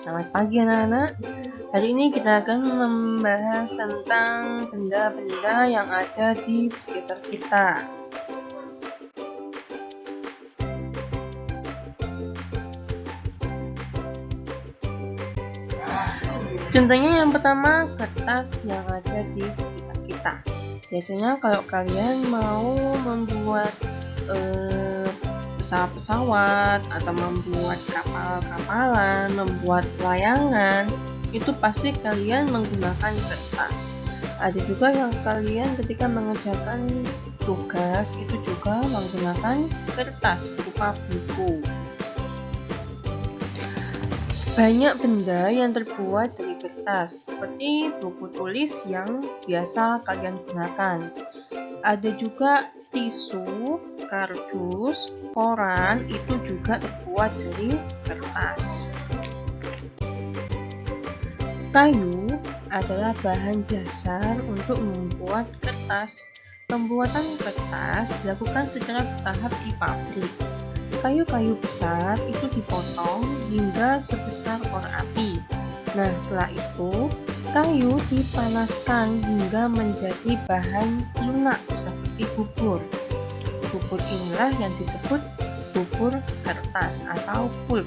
Selamat pagi anak-anak. Hari ini kita akan membahas tentang benda-benda yang ada di sekitar kita. Contohnya yang pertama, kertas yang ada di sekitar kita. Biasanya kalau kalian mau membuat pesawat-pesawat atau membuat kapal-kapalan, membuat layangan, itu pasti kalian menggunakan kertas. Ada juga yang kalian ketika mengerjakan tugas itu juga menggunakan kertas berupa buku. Banyak benda yang terbuat dari kertas, seperti buku tulis yang biasa kalian gunakan. Ada juga tisu, kardus, koran, itu juga terbuat dari kertas. Kayu adalah bahan dasar untuk membuat kertas. Pembuatan kertas dilakukan secara bertahap di pabrik. Kayu-kayu besar itu dipotong hingga sebesar korek api. Nah, setelah itu kayu dipanaskan hingga menjadi bahan lunak seperti bubur. Bubur inilah yang disebut bubur kertas atau pulp.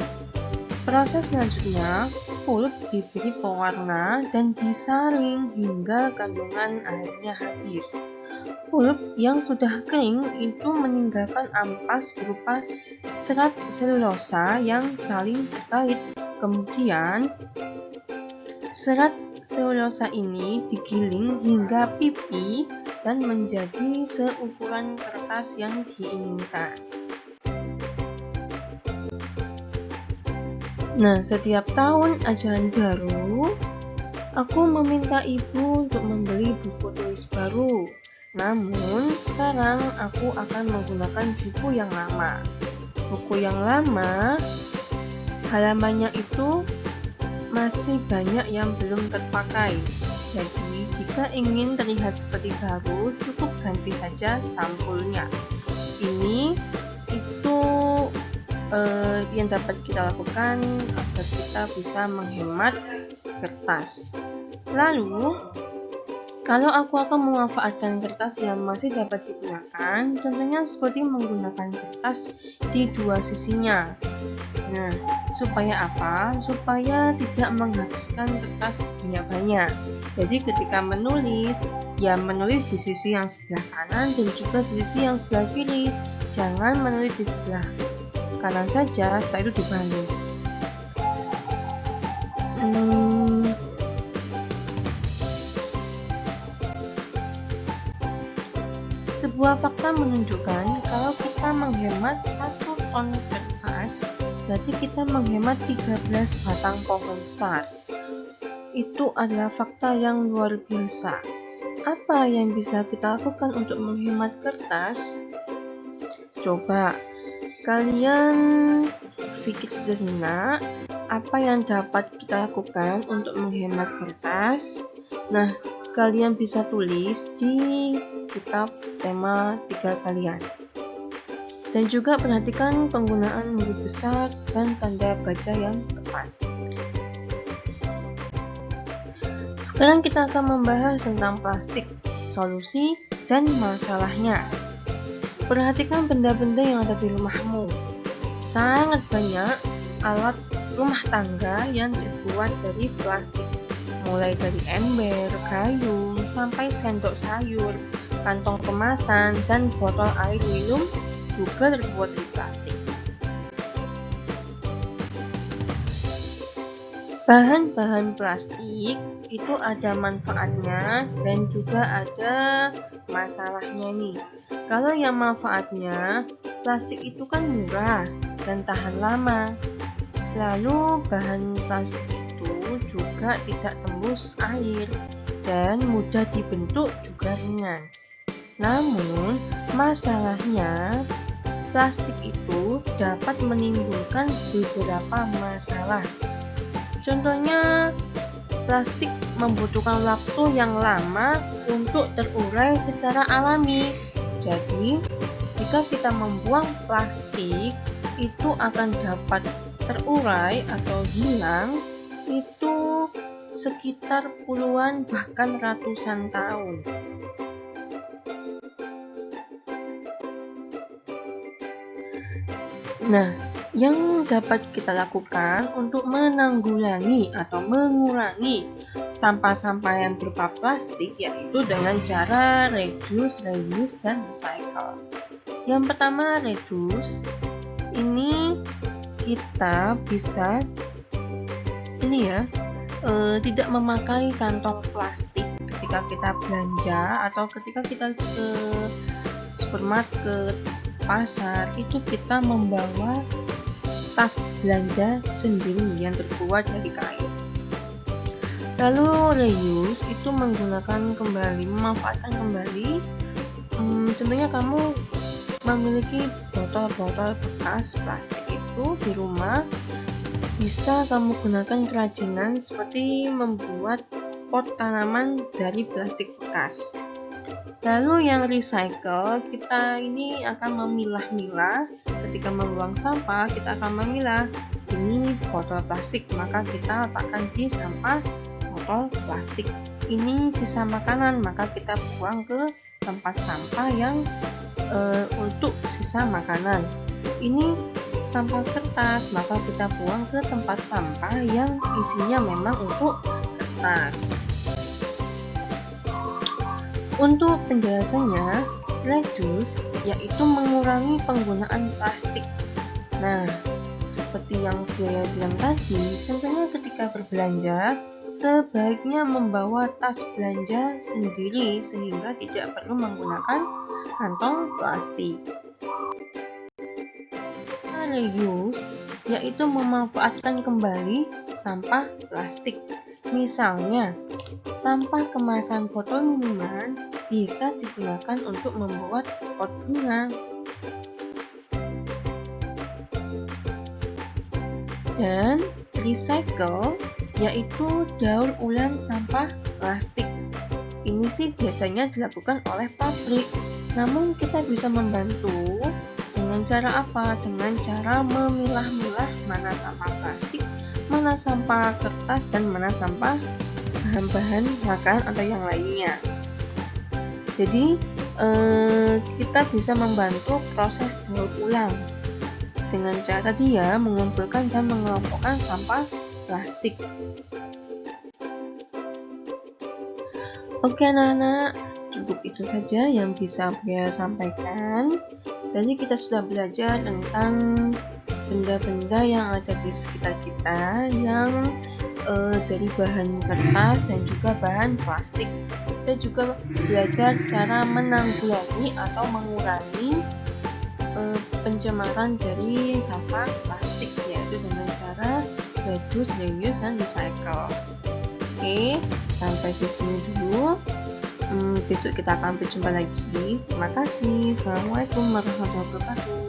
Proses selanjutnya, pulp diberi pewarna dan disaring hingga kandungan airnya habis. Pulp yang sudah kering itu meninggalkan ampas berupa serat selulosa yang saling terkait. Kemudian, serat selulosa ini digiling hingga pipi dan menjadi seukuran kertas yang diinginkan. Nah, setiap tahun ajaran baru, aku meminta ibu untuk membeli buku tulis baru. Namun, sekarang aku akan menggunakan buku yang lama. Buku yang lama, halamannya itu masih banyak yang belum terpakai. Jadi, jika ingin terlihat seperti baru, cukup ganti saja sampulnya. Ini itu yang dapat kita lakukan agar kita bisa menghemat kertas. Lalu, kalau aku akan memanfaatkan kertas yang masih dapat digunakan, contohnya seperti menggunakan kertas di dua sisinya. Nah, supaya apa? Supaya tidak menghabiskan kertas banyak-banyak. Jadi ketika menulis, ya menulis di sisi yang sebelah kanan dan juga di sisi yang sebelah kiri. Jangan menulis di sebelah kanan saja, setelah itu dibalik. Sebuah fakta menunjukkan kalau kita menghemat 1 ton kertas, berarti kita menghemat 13 batang pohon besar. Itu adalah fakta yang luar biasa. Apa yang bisa kita lakukan untuk menghemat kertas? Coba kalian pikir sejenak, apa yang dapat kita lakukan untuk menghemat kertas? Nah, kalian bisa tulis di kitab tema 3 kalian. Dan juga perhatikan penggunaan huruf besar dan tanda baca yang tepat. Sekarang kita akan membahas tentang plastik, solusi dan masalahnya. Perhatikan benda-benda yang ada di rumahmu. Sangat banyak alat rumah tangga yang terbuat dari plastik. Mulai dari ember, gayung, sampai sendok sayur, kantong kemasan, dan botol air minum juga terbuat dari plastik. Bahan-bahan plastik itu ada manfaatnya dan juga ada masalahnya nih. Kalau yang manfaatnya, plastik itu kan murah dan tahan lama. Lalu bahan plastik itu juga tidak tembus air dan mudah dibentuk juga ringan. Namun, masalahnya plastik itu dapat menimbulkan beberapa masalah. Contohnya, plastik membutuhkan waktu yang lama untuk terurai secara alami. Jadi, jika kita membuang plastik, itu akan dapat terurai atau hilang itu sekitar puluhan bahkan ratusan tahun. Nah, yang dapat kita lakukan untuk menanggulangi atau mengurangi sampah-sampah yang berupa plastik yaitu dengan cara reduce, reuse, dan recycle. Yang pertama, reduce. Ini kita bisa tidak memakai kantong plastik ketika kita belanja atau ketika kita ke supermarket, pasar, itu kita membawa tas belanja sendiri yang terbuat dari kain. Lalu reuse itu menggunakan kembali, memanfaatkan kembali. Contohnya kamu memiliki botol-botol bekas plastik itu di rumah, bisa kamu gunakan kerajinan seperti membuat pot tanaman dari plastik bekas. Lalu yang recycle, kita ini akan memilah-milah. Ketika membuang sampah, kita akan memilah. Ini botol plastik, maka kita letakkan di sampah botol plastik. Ini sisa makanan, maka kita buang ke tempat sampah yang untuk sisa makanan. Ini sampah kertas, maka kita buang ke tempat sampah yang isinya memang untuk kertas. Untuk penjelasannya, reduce yaitu mengurangi penggunaan plastik. Nah, seperti yang saya bilang tadi, contohnya ketika berbelanja, sebaiknya membawa tas belanja sendiri sehingga tidak perlu menggunakan kantong plastik. Reuse yaitu memanfaatkan kembali sampah plastik. Misalnya, sampah kemasan botol minuman bisa digunakan untuk membuat pot bunga. Dan recycle yaitu daur ulang sampah plastik. Ini sih biasanya dilakukan oleh pabrik. Namun kita bisa membantu dengan cara apa? Dengan cara memilah-milah mana sampah plastik, mana sampah kertas, dan mana sampah bahan-bahan makanan atau yang lainnya. Jadi kita bisa membantu proses daur ulang dengan cara dia mengumpulkan dan mengelompokkan sampah plastik. Oke anak-anak, cukup itu saja yang bisa saya sampaikan. Jadi kita sudah belajar tentang benda-benda yang ada di sekitar kita yang dari bahan kertas dan juga bahan plastik. Kita juga belajar cara menanggulangi atau mengurangi pencemaran dari sampah plastik, yaitu dengan cara reduce, reuse, dan recycle. Oke, sampai di sini dulu. Besok kita akan berjumpa lagi. Terima kasih. Assalamualaikum warahmatullahi wabarakatuh.